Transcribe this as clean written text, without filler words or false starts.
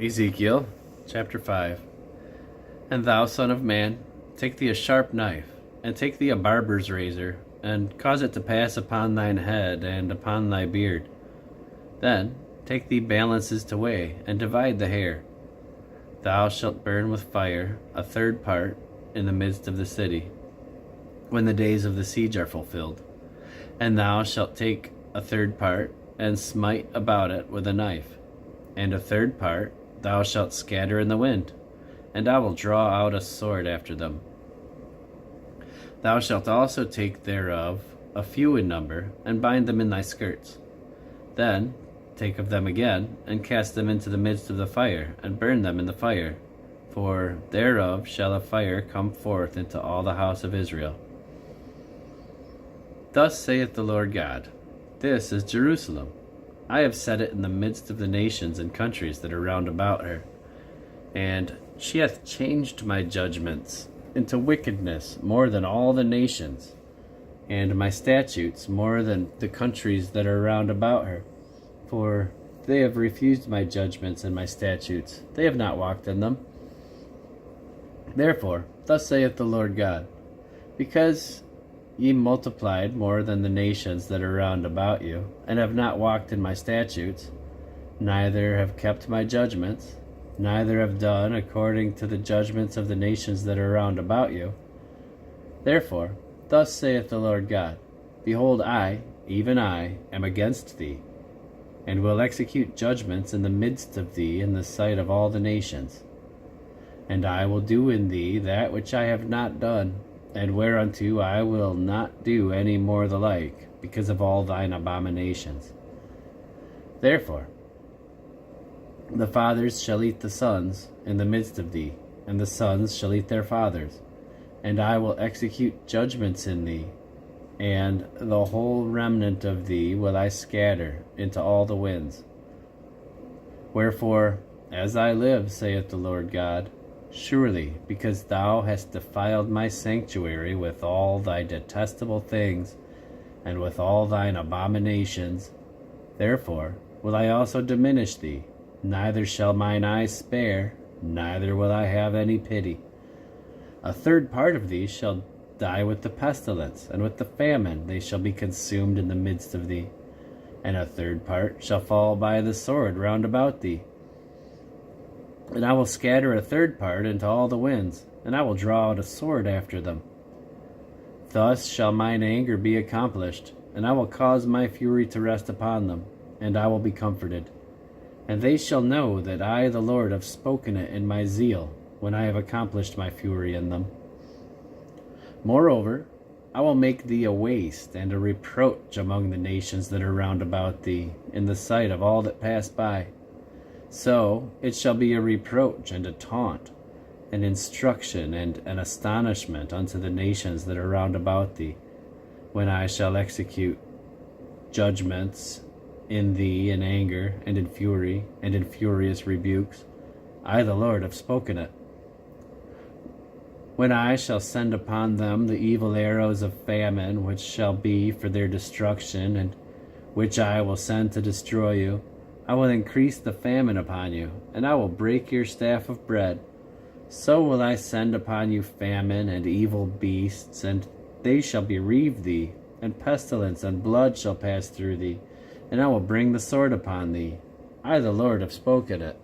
Ezekiel chapter 5. And thou, son of man, take thee a sharp knife, and take thee a barber's razor, and cause it to pass upon thine head and upon thy beard. Then take thee balances to weigh, and divide the hair. Thou shalt burn with fire a third part in the midst of the city, when the days of the siege are fulfilled. And thou shalt take a third part, and smite about it with a knife, and a third part thou shalt scatter in the wind, and I will draw out a sword after them. Thou shalt also take thereof a few in number, and bind them in thy skirts. Then take of them again, and cast them into the midst of the fire, and burn them in the fire. For thereof shall a fire come forth into all the house of Israel. Thus saith the Lord God, This is Jerusalem. I have set it in the midst of the nations and countries that are round about her. And she hath changed my judgments into wickedness more than all the nations, and my statutes more than the countries that are round about her. For they have refused my judgments and my statutes. They have not walked in them. Therefore, thus saith the Lord God, Because ye multiplied more than the nations that are round about you, and have not walked in my statutes, neither have kept my judgments, neither have done according to the judgments of the nations that are round about you. Therefore, thus saith the Lord God, Behold, I, even I, am against thee, and will execute judgments in the midst of thee in the sight of all the nations. And I will do in thee that which I have not done, and whereunto I will not do any more the like, because of all thine abominations. Therefore, the fathers shall eat the sons in the midst of thee, and the sons shall eat their fathers, and I will execute judgments in thee, and the whole remnant of thee will I scatter into all the winds. Wherefore, as I live, saith the Lord God, surely, because thou hast defiled my sanctuary with all thy detestable things, and with all thine abominations, therefore will I also diminish thee, neither shall mine eyes spare, neither will I have any pity. A third part of thee shall die with the pestilence, and with the famine they shall be consumed in the midst of thee, and a third part shall fall by the sword round about thee. And I will scatter a third part into all the winds, and I will draw out a sword after them. Thus shall mine anger be accomplished, and I will cause my fury to rest upon them, and I will be comforted. And they shall know that I, the Lord, have spoken it in my zeal, when I have accomplished my fury in them. Moreover, I will make thee a waste and a reproach among the nations that are round about thee, in the sight of all that pass by. So it shall be a reproach and a taunt, an instruction and an astonishment unto the nations that are round about thee, when I shall execute judgments in thee in anger and in fury and in furious rebukes. I, the Lord, have spoken it. When I shall send upon them the evil arrows of famine, which shall be for their destruction, and which I will send to destroy you, I will increase the famine upon you, and I will break your staff of bread. So will I send upon you famine and evil beasts, and they shall bereave thee, and pestilence and blood shall pass through thee, and I will bring the sword upon thee. I, the Lord, have spoken it.